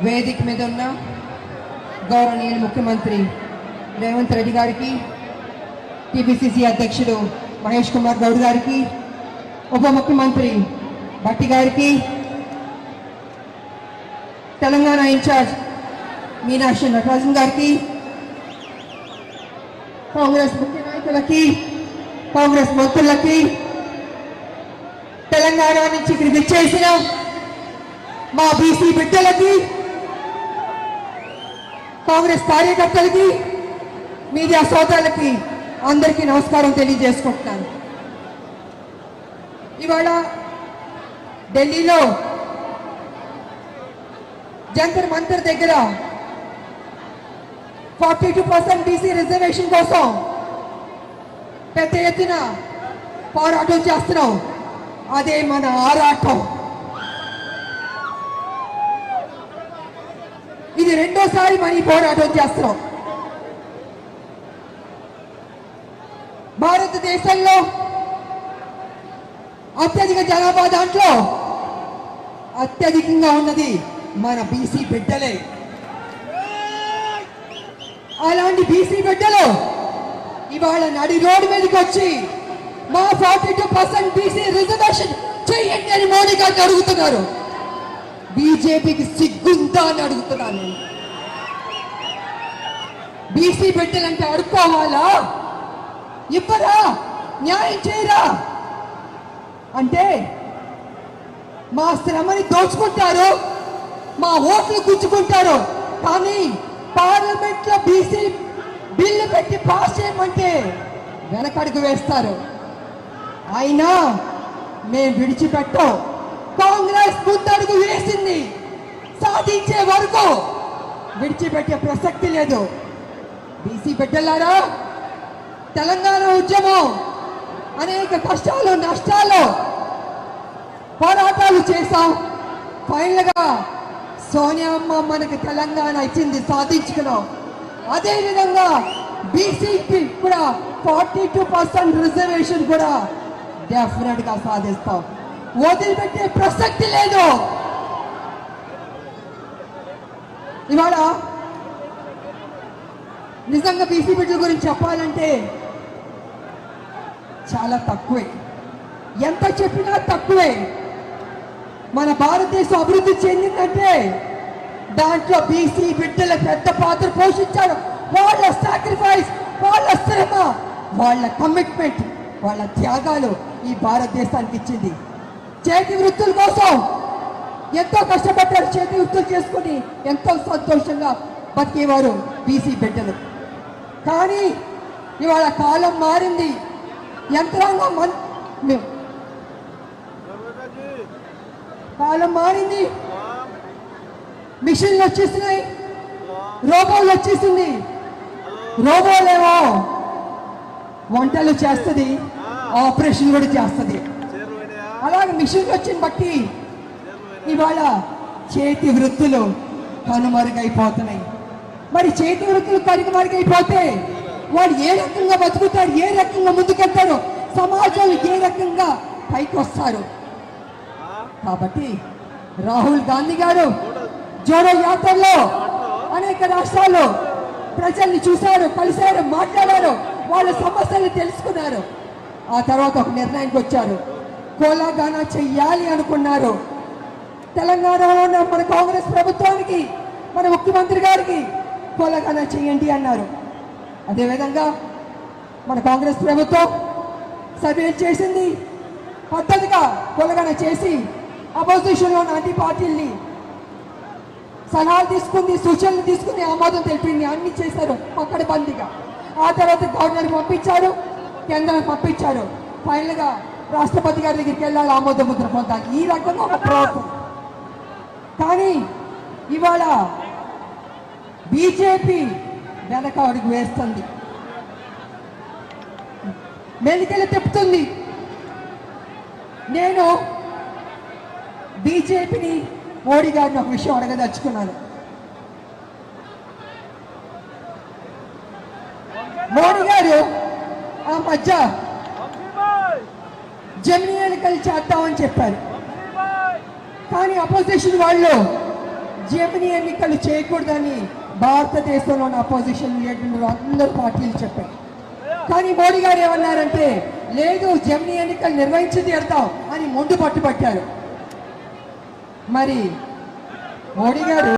వేదిక మీద ఉన్న గౌరవనీయ ముఖ్యమంత్రి రేవంత్ రెడ్డి గారికి, టీపీసీసీ అధ్యక్షుడు మహేష్ కుమార్ గౌడ్ గారికి, ఉప ముఖ్యమంత్రి భట్టి గారికి, తెలంగాణ ఇన్ఛార్జ్ మీనాక్షి నటరాజన్ గారికి, కాంగ్రెస్ ముఖ్య నాయకులకి, కాంగ్రెస్ మంత్రులకి, తెలంగాణ నుంచి ఇక్కడికి విచ్చేసిన మా బీసీ బిడ్డలకి, కాంగ్రెస్ కార్యకర్తలకి, మీడియా సోదరులకి అందరికీ నమస్కారం తెలియజేసుకుంటున్నాను. ఇవాళ ఢిల్లీలో జంతర్ మంతర్ దగ్గర 42% బీసీ రిజర్వేషన్ కోసం పెద్ద ఎత్తున పోరాటం చేస్తున్నాం. అదే మన ఆరాటం. ఇది రెండోసారి మనం పోరాటం చేస్తున్నాం. భారతదేశంలో అత్యధిక జనాభా దాంట్లో అత్యధికంగా ఉన్నది మన బీసీ బిడ్డలే. అలాంటి బీసీ బిడ్డలు ఇవాళ నడి రోడ్డు మీదకి వచ్చి మా 42% బీసీ రిజర్వేషన్ చెయ్యండి అని మోడీ గారిని అడుగుతున్నారు. బీజేపీకి సిగ్గుందా అని అడుగుతున్నాను. బీసీ బిడ్డలంటే అడుక్కోవాలా? ఇవ్వరా? న్యాయం చేయరా? అంటే మా శ్రమని దోచుకుంటారు, మా ఓట్లు గుచ్చుకుంటారు. కానీ పార్లమెంట్ లో బీసీ బిల్లు పెట్టి పాస్ చేయమంటే వెనకడుగు వేస్తారు. అయినా మేము విడిచిపెట్టాం. కాంగ్రెస్ ముందడుగు వేసింది, సాధించే వరకు విడిచిపెట్టే ప్రసక్తి లేదు. బీసీ బిడ్డలారా, తెలంగాణ ఉద్యమం అనేక కష్టాలు నష్టాలు పోరాటాలు చేశాం. ఫైనల్ గా సోనియా అమ్మ మనకి తెలంగాణ ఇచ్చింది, సాధించుకున్నాం. అదేవిధంగా బీసీకి కూడా 42% రిజర్వేషన్ కూడా డెఫినెట్ గా సాధిస్తాం. వదిలిపెట్టే ప్రసక్తి లేదు. ఇవాళ నిజంగా బీసీ బిడ్డల గురించి చెప్పాలంటే చాలా తక్కువే. ఎంత చెప్పినా తక్కువే. మన భారతదేశం అభివృద్ధి చెందిందంటే దాంట్లో బీసీ బిడ్డల పెద్ద పాత్ర పోషించారు. వాళ్ళ సాక్రిఫైస్, వాళ్ళ శ్రమ, వాళ్ళ కమిట్మెంట్, వాళ్ళ త్యాగాలు ఈ భారతదేశానికి ఇచ్చింది. చేతి వృత్తుల కోసం ఎంతో కష్టపడ్డారు. చేతి వృత్తులు చేసుకుని ఎంతో సంతోషంగా బతికేవారు బీసీ బిడ్డలు. కానీ ఇవాళ కాలం మారింది. యంత్రాంగం కాలం మారింది. మిషన్లు వచ్చేసినాయి, రోబోలు వచ్చేసింది. రోబోలేమో వంటలు చేస్తుంది, ఆపరేషన్ కూడా చేస్తుంది. అలాగే మిషన్లు వచ్చిన బట్టి ఇవాళ చేతి వృత్తులు కనుమరుగైపోతున్నాయి. మరి చేతి వృత్తులు కనుమరుగైపోతే వాడు ఏ రకంగా బతుకుతాడు, ఏ రకంగా ముందుకెళ్తాడు, సమాజంలో ఏ రకంగా పైకి వస్తారు? కాబట్టి రాహుల్ గాంధీ గారు జోడో యాత్రలో అనేక రాష్ట్రాల్లో ప్రజల్ని చూశారు, కలిశారు, మాట్లాడారు, వాళ్ళ సమస్యలు తెలుసుకున్నారు. ఆ తర్వాత ఒక నిర్ణయానికి వచ్చారు. కోలాగానా చెయ్యాలి అనుకున్నారు. తెలంగాణలో ఉన్న మన కాంగ్రెస్ ప్రభుత్వానికి, మన ముఖ్యమంత్రి గారికి కోలాగానా చెయ్యండి అన్నారు. అదేవిధంగా మన కాంగ్రెస్ ప్రభుత్వం సర్వే చేసింది, పద్ధతిగా కోలాగానా చేసి అపోజిషన్లో అన్ని పార్టీల్ని సలహాలు తీసుకుంది, సూచనలు తీసుకుని ఆమోదం తెలిపింది. అన్ని చేశారు పక్కడబందీగా. ఆ తర్వాత గవర్నర్ పంపించారు, కేంద్రం పంపించారు. ఫైనల్ గా రాష్ట్రపతి గారి దగ్గరికి వెళ్ళాలి ఆమోద ముద్ర పొందాలి. ఈ రకంగా ఒక ప్రవర్తన. కానీ ఇవాళ బీజేపీ వెనక అడుగు వేస్తుంది, మెలికలు తిప్పుతుంది. నేను బీజేపీని, మోడీ గారిని ఒక విషయం అడగదలుచుకున్నాను. మోడీ గారు ఆ మధ్య జమినీ ఎన్నికలు చేద్దామని చెప్పారు. కానీ అపోజిషన్ వాళ్ళు జమిని ఎన్నికలు చేయకూడదని భారతదేశంలో ఉన్న అపోజిషన్ లీడర్లు అందరు పార్టీలు చెప్పారు. కానీ మోడీ గారు ఏమన్నారంటే లేదు జమిని ఎన్నికలు నిర్వహించి తీరుతాం అని ముందు పట్టుబట్టారు. మరి మోడీ గారు